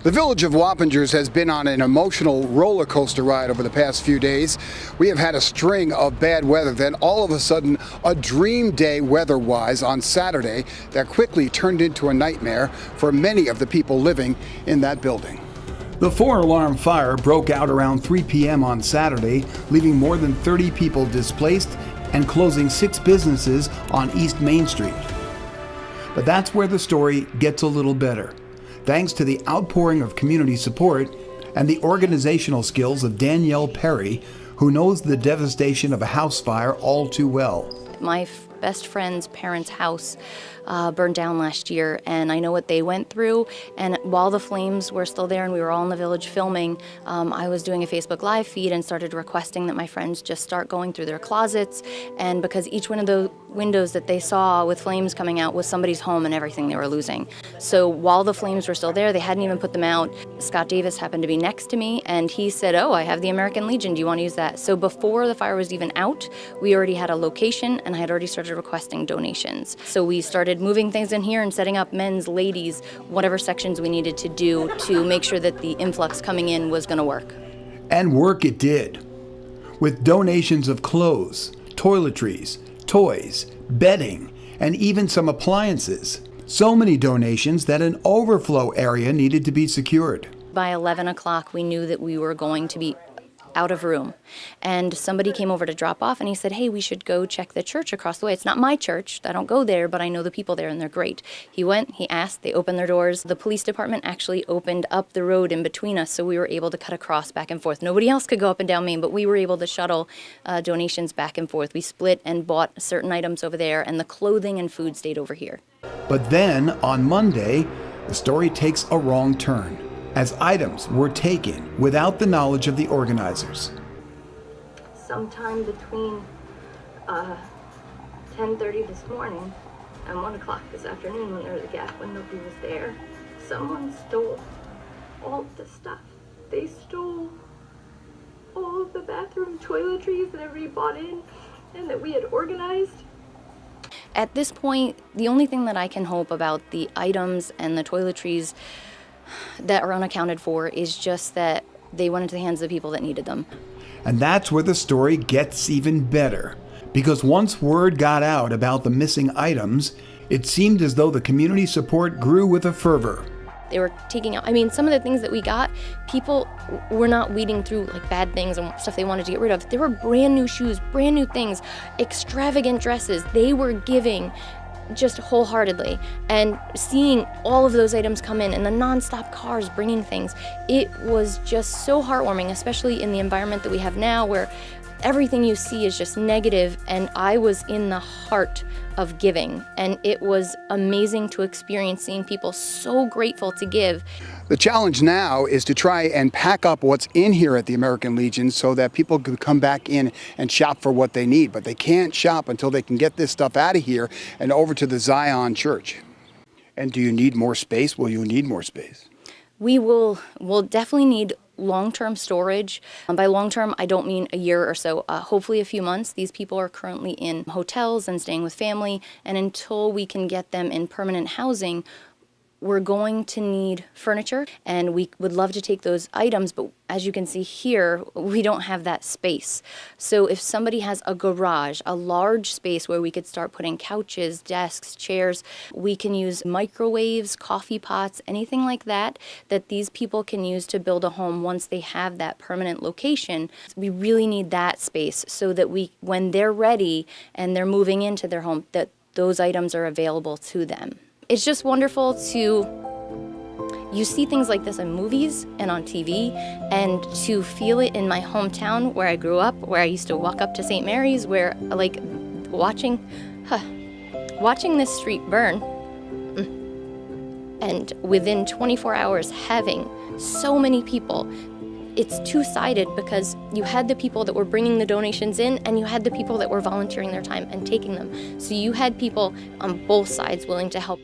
The village of Wappingers has been on an emotional roller coaster ride over the past few days. We have had a string of bad weather, then all of a sudden a dream day weather-wise on Saturday that quickly turned into a nightmare for many of the people living in that building. The 4-alarm fire broke out around 3 p.m. on Saturday, leaving more than 30 people displaced and closing 6 businesses on East Main Street. But that's where the story gets a little better, thanks to the outpouring of community support and the organizational skills of Danielle Perry, who knows the devastation of a house fire all too well. My best friend's parents' house burned down last year, and I know what they went through. And while the flames were still there and we were all in the village filming, I was doing a Facebook Live feed and started requesting that my friends just start going through their closets. And because each one of the windows that they saw with flames coming out was somebody's home and everything they were losing. So while the flames were still there, they hadn't even put them out. Scott Davis happened to be next to me, and he said, "Oh, I have the American Legion. Do you want to use that?" So before the fire was even out, we already had a location, and I had already started requesting donations. So we started moving things in here and setting up men's, ladies, whatever sections we needed to do to make sure that the influx coming in was going to work. And work it did, with donations of clothes, toiletries, toys, bedding, and even some appliances. So many donations that an overflow area needed to be secured. By 11 o'clock, we knew that we were going to be out of room. And somebody came over to drop off, and he said, "Hey, we should go check the church across the way. It's not my church. I don't go there, but I know the people there, and they're great." He went, he asked, they opened their doors. The police department actually opened up the road in between us, so we were able to cut across back and forth. Nobody else could go up and down Main, but we were able to shuttle donations back and forth. We split and bought certain items over there, and the clothing and food stayed over here. But then, on Monday, the story takes a wrong turn, as items were taken without the knowledge of the organizers. Sometime between 10:30 this morning and 1 o'clock this afternoon, when there was a gap when nobody was there, someone stole all the stuff. They stole all of the bathroom toiletries that everybody bought in and that we had organized. At this point, the only thing that I can hope about the items and the toiletries that are unaccounted for is just that they went into the hands of the people that needed them. And that's where the story gets even better, because once word got out about the missing items, it seemed as though the community support grew with a fervor. They were taking out, some of the things that we got, people were not weeding through like bad things and stuff they wanted to get rid of. There were brand new shoes, brand new things, extravagant dresses. They were giving just wholeheartedly, and seeing all of those items come in and the nonstop cars bringing things, it was just so heartwarming, especially in the environment that we have now where everything you see is just negative. And I was in the heart of giving, and it was amazing to experience seeing people so grateful to give. The challenge now is to try and pack up what's in here at the American Legion so that people can come back in and shop for what they need. But they can't shop until they can get this stuff out of here and over to the Zion Church. And do you need more space? Will you need more space? We'll definitely need long-term storage. By long-term, I don't mean a year or so, hopefully a few months. These people are currently in hotels and staying with family, and until we can get them in permanent housing, we're going to need furniture, and we would love to take those items, but as you can see here, we don't have that space. So if somebody has a garage, a large space where we could start putting couches, desks, chairs, we can use microwaves, coffee pots, anything like that, that these people can use to build a home once they have that permanent location. We really need that space so that when they're ready and they're moving into their home, that those items are available to them. It's just wonderful you see things like this in movies and on TV, and to feel it in my hometown where I grew up, where I used to walk up to St. Mary's, where watching this street burn, and within 24 hours having so many people. It's two-sided, because you had the people that were bringing the donations in, and you had the people that were volunteering their time and taking them. So you had people on both sides willing to help.